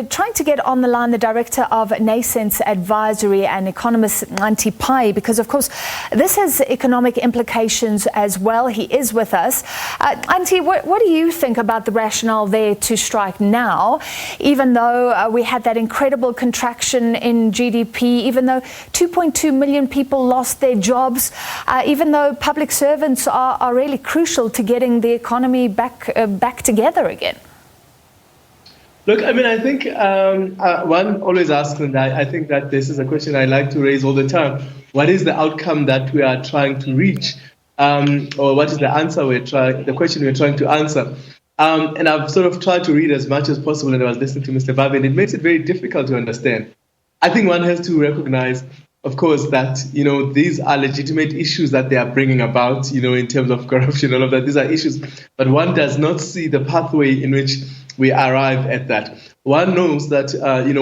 Trying to get on the line the Director of Nascence Advisory and economist Xhanti Payi, because of course this has economic implications as well. He is with us. Xhanti, what do you think about the rationale there to strike now, even though we had that incredible contraction in GDP, even though 2.2 million people lost their jobs, even though public servants are really crucial to getting the economy back together again? Look, I mean, I think one always asks, and I think that this is a question I like to raise all the time. What is the outcome that we are trying to reach? Or what is the answer the question we're trying to answer? And I've sort of tried to read as much as possible, and I was listening to Mr. Babi, and it makes it very difficult to understand. I think one has to recognize, of course, that, these are legitimate issues that they are bringing about, in terms of corruption, all of that. These are issues, but one does not see the pathway in which we arrive at that. One knows that,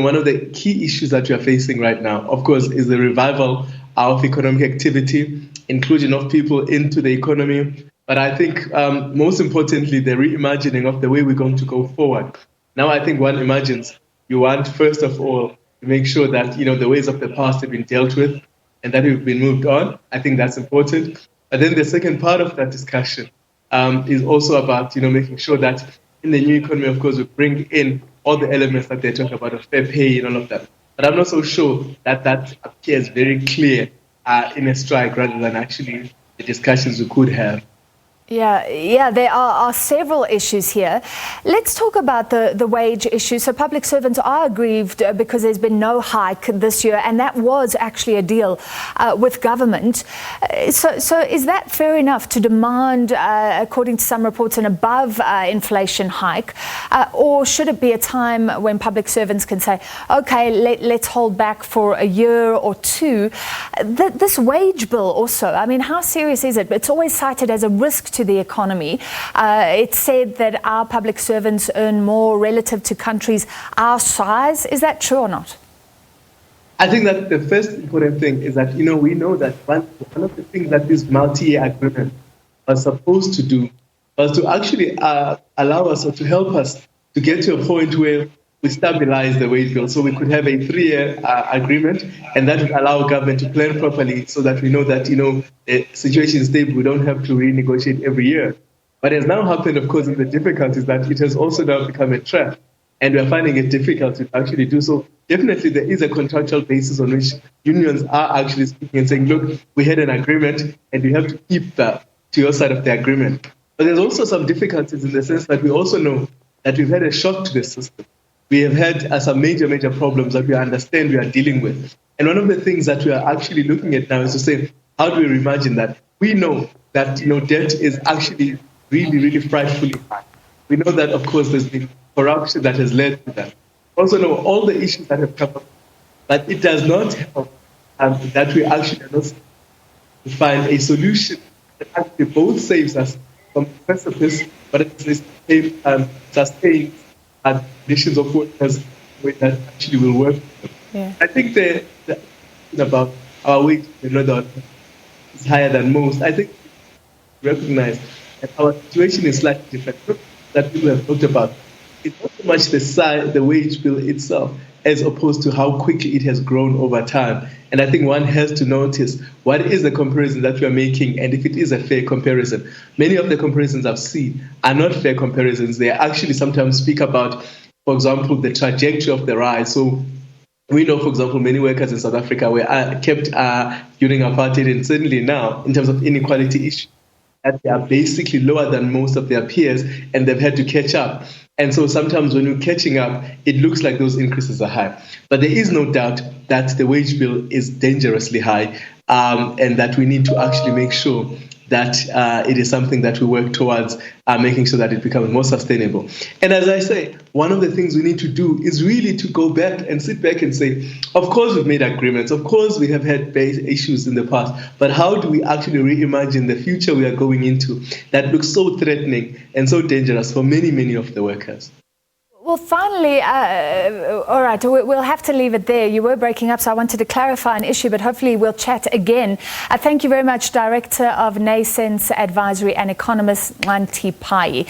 one of the key issues that we are facing right now, of course, is the revival of economic activity, inclusion of people into the economy. But I think, most importantly, the reimagining of the way we're going to go forward. Now, I think one imagines you want, first of all, to make sure that, the ways of the past have been dealt with and that we've been moved on. I think that's important. But then the second part of that discussion is also about, making sure that in the new economy, of course, we bring in all the elements that they talk about, of fair pay and all of that. But I'm not so sure that appears very clear in a strike rather than actually the discussions we could have. Yeah, there are several issues here. Let's talk about the wage issue. So public servants are aggrieved because there's been no hike this year, and that was actually a deal with government. So is that fair enough to demand, according to some reports, an above inflation hike? Or should it be a time when public servants can say, okay, let's hold back for a year or two? This wage bill also, I mean, how serious is it? It's always cited as a risk to the economy. It's said that our public servants earn more relative to countries our size. Is that true or not? I think that the first important thing is that, we know that one of the things that this multi-year agreement was supposed to do was to actually allow us, or to help us to get to a point where we stabilize the wage bill, so we could have a 3-year agreement, and that would allow government to plan properly so that we know that, the situation is stable. We don't have to renegotiate every year. But it has now happened, of course, in the difficulties that it has also now become a trap, and we are finding it difficult to actually do so. Definitely, there is a contractual basis on which unions are actually speaking and saying, look, we had an agreement, and you have to keep to your side of the agreement. But there's also some difficulties in the sense that we also know that we've had a shock to the system. We have had some major problems that we understand we are dealing with. And one of the things that we are actually looking at now is to say, how do we reimagine that? We know that, debt is actually really frightfully high. We know that, of course, there's been corruption that has led to that. We also know all the issues that have come up. But it does not help that we actually are not to find a solution that actually both saves us from the precipice, but at the same time sustains conditions of workers that actually will work. Yeah. I think the about our wage is higher than most. I think we recognize that our situation is slightly different. That people have talked about. It's not so much the wage bill itself, as opposed to how quickly it has grown over time. And I think one has to notice what is the comparison that we are making, and if it is a fair comparison. Many of the comparisons I've seen are not fair comparisons. They actually sometimes speak about, for example, the trajectory of the rise. So we know, for example, many workers in South Africa were kept during apartheid, and certainly now, in terms of inequality issues, that they are basically lower than most of their peers, and they've had to catch up. And so sometimes when you're catching up, it looks like those increases are high. But there is no doubt that the wage bill is dangerously high, and that we need to actually make sure that it is something that we work towards making sure that it becomes more sustainable. And as I say, one of the things we need to do is really to go back and sit back and say, of course we've made agreements, of course we have had base issues in the past, but how do we actually reimagine the future we are going into that looks so threatening and so dangerous for many of the workers? Well, finally, all right, we'll have to leave it there. You were breaking up, so I wanted to clarify an issue, but hopefully we'll chat again. Thank you very much, Director of Nascence Advisory and economist Xhanti Payi.